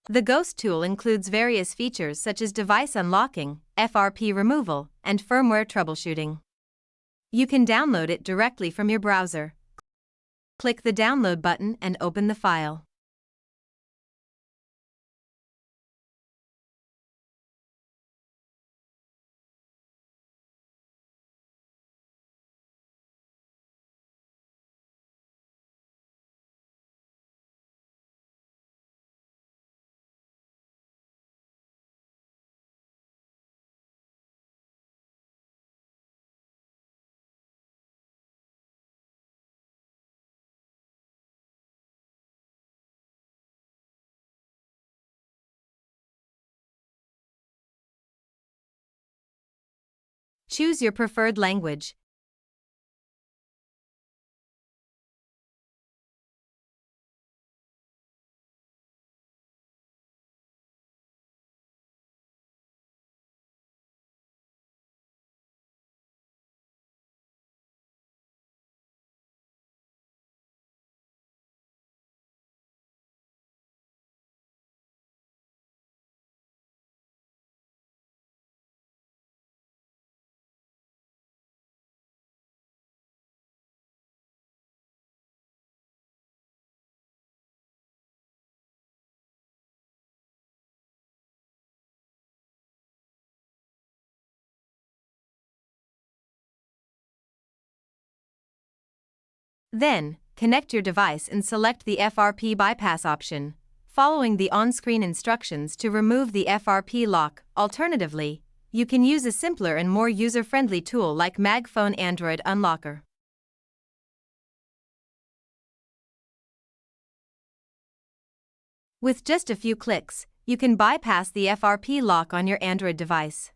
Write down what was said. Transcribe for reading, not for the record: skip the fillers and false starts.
The Ghost tool includes various features such as device unlocking, FRP removal, and firmware troubleshooting. You can download it directly from your browser. Click the download button and open the file. Choose your preferred language. Then, connect your device and select the FRP bypass option, following the on-screen instructions to remove the FRP lock. Alternatively, you can use a simpler and more user-friendly tool like MagFone Android Unlocker. With just a few clicks, you can bypass the FRP lock on your Android device.